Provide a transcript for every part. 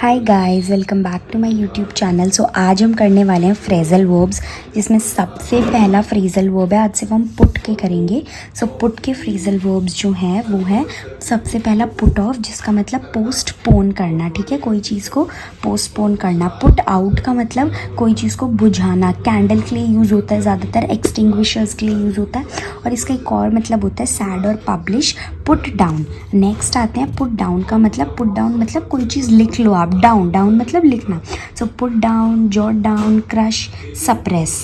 Hi guys, welcome back to my YouTube channel. So आज हम करने वाले हैं फ्रेजल वर्ब्स, जिसमें सबसे पहला फ्रेजल वर्ब है। आज सिर्फ हम पुट के करेंगे। सो पुट के फ्रेजल वर्ब्स जो हैं वो है सबसे पहला पुट ऑफ, जिसका मतलब पोस्टपोन करना। ठीक है, कोई चीज़ को पोस्टपोन करना। पुट आउट का मतलब कोई चीज़ को बुझाना। कैंडल के लिए यूज़ होता है ज़्यादातर, एक्सटिंग्विशर्स के लिए यूज़ होता है, और इसका एक और मतलब होता है सैड और पब्लिश। Put down. नेक्स्ट आते हैं पुट डाउन का मतलब। पुट डाउन मतलब कोई चीज़ लिख लो आप। डाउन, डाउन मतलब लिखना। So put down, jot down, crush, suppress.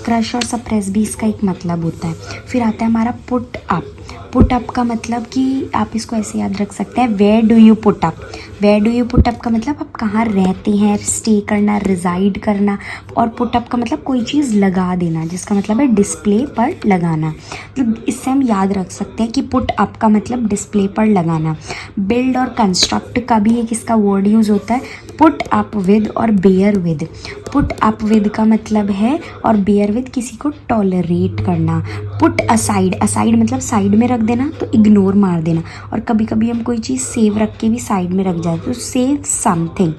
Crush और सप्रेस भी इसका एक मतलब होता है। फिर आता है हमारा पुट अप। पुट अप का मतलब कि आप इसको ऐसे याद रख सकते हैं, where do you put up. Where do you put up का मतलब आप कहाँ रहते हैं, स्टे करना, रिजाइड करना। और पुट अप का मतलब कोई चीज़ लगा देना, जिसका मतलब है डिस्प्ले पर लगाना। तो इससे हम याद रख सकते हैं कि पुट अप का मतलब डिस्प्ले पर लगाना। बिल्ड और कंस्ट्रक्ट का भी एक इसका वर्ड यूज़ होता है, पुट अप विद और bear with. Put up with का मतलब है और बेयर विद किसी को टॉलरेट करना। पुट असाइड, असाइड मतलब साइड में रख देना, तो इग्नोर मार देना। और कभी कभी हम कोई चीज़ सेव रख के भी साइड में रख जाते, तो सेव समथिंग।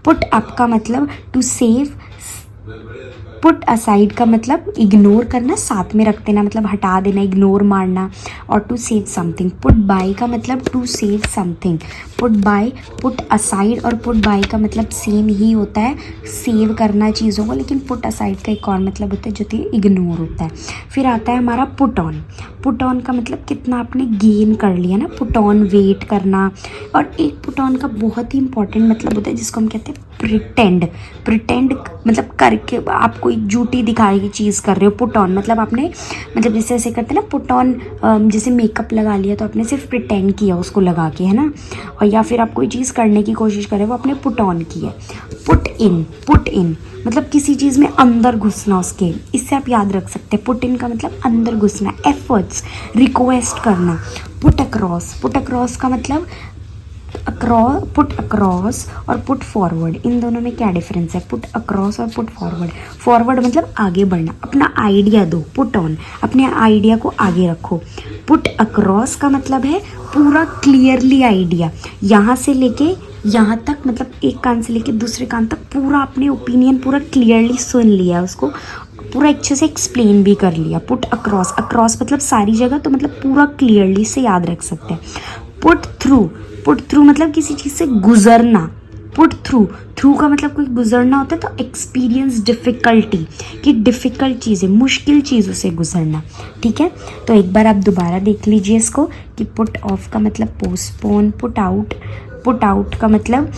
पुट अप का मतलब टू सेव। पुट असाइड का मतलब इग्नोर करना, साथ में रख देना, मतलब हटा देना, इग्नोर मारना। और to save something. Put by का मतलब to save something. Put by, put aside और पुट बाय का मतलब सेम ही होता है, सेव करना चीज़ों को। लेकिन पुट असाइड का एक और मतलब होता है जो कि इग्नोर होता है। फिर आता है हमारा पुट ऑन। पुट ऑन का मतलब कितना आपने गेन कर लिया ना। पुट ऑन वेट करना। और एक पुट ऑन का बहुत ही इंपॉर्टेंट मतलब होता है जिसको हम कहते हैं प्रिटेंड। प्रिटेंड मतलब करके आप कोई झूठी दिखाई चीज़ कर रहे हो। पुट ऑन मतलब आपने, मतलब जैसे ऐसे करते हैं ना पुट ऑन, जैसे मेकअप लगा लिया तो आपने सिर्फ प्रिटेंड किया उसको लगा के, है ना। और या फिर आप कोई चीज़ करने की कोशिश कर रहे हो, वो आपने पुट ऑन की है। पुट इन, पुट इन मतलब किसी चीज़ में अंदर घुसना उसके। इससे आप याद रख सकते हैं, पुट इन का मतलब अंदर घुसना। एफर्ट्स, रिक्वेस्ट करना। पुट अक्रॉस, पुट अक्रॉस का मतलब पुट अक्रॉस और पुट फॉरवर्ड, इन दोनों में क्या डिफरेंस है। पुट अक्रॉस और पुट फॉरवर्ड। फॉरवर्ड मतलब आगे बढ़ना, अपना आइडिया दो। पुट ऑन, अपने आइडिया को आगे रखो। पुट अक्रॉस का मतलब है पूरा क्लियरली आइडिया, यहाँ से लेके यहाँ तक, मतलब एक कान से लेके दूसरे कान तक पूरा अपने ओपिनियन पूरा क्लियरली सुन लिया, उसको पूरा अच्छे से एक्सप्लेन भी कर लिया। पुट अक्रॉस, अक्रॉस मतलब सारी जगह, तो मतलब पूरा क्लियरली से याद रख सकते हैं। पुट थ्रू, पुट थ्रू मतलब किसी चीज़ से गुजरना। पुट थ्रू, थ्रू का मतलब कोई गुजरना होता है, तो एक्सपीरियंस डिफ़िकल्टी, कि डिफ़िकल्ट चीज़ें, मुश्किल चीज़ों से गुजरना। ठीक है, तो एक बार आप दोबारा देख लीजिए इसको कि पुट ऑफ का मतलब postpone. Put out, put out का मतलब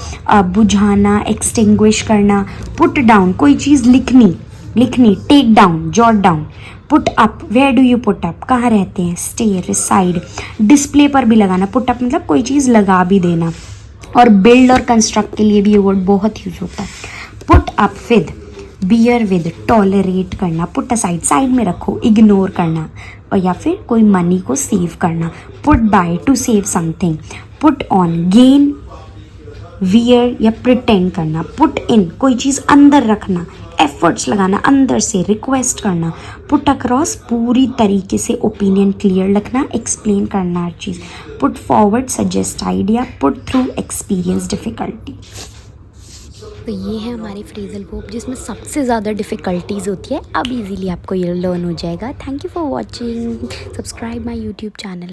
बुझाना, एक्सटिंग्विश करना। पुट डाउन कोई चीज़ लिखनी, लिखनी। Take down, jot down. Put up, where do you put up, कहाँ रहते हैं, स्टे, रिसाइड। डिस्प्ले पर भी लगाना। पुट अप मतलब कोई चीज़ लगा भी देना। और बिल्ड और कंस्ट्रक्ट के लिए भी ये वर्ड बहुत यूज होता है। Put up with, bear with, tolerate करना। पुट असाइड, साइड में रखो, इग्नोर करना। और या फिर कोई मनी को सेव करना। Put by, to save something. Put on, gain, wear या प्रिटेंड करना। पुट इन, कोई चीज़ अंदर रखना, एफर्ट्स लगाना, अंदर से रिक्वेस्ट करना। पुट अक्रॉस, पूरी तरीके से ओपिनियन क्लियर रखना, एक्सप्लेन करना हर चीज़। Put forward, suggest idea. Put through, experience difficulty. तो ये है हमारे फ्रेजल वर्ब जिसमें सबसे ज़्यादा डिफ़िकल्टीज़ होती है। अब इजीली आपको ये लर्न हो जाएगा। Thank you for watching, subscribe my YouTube channel.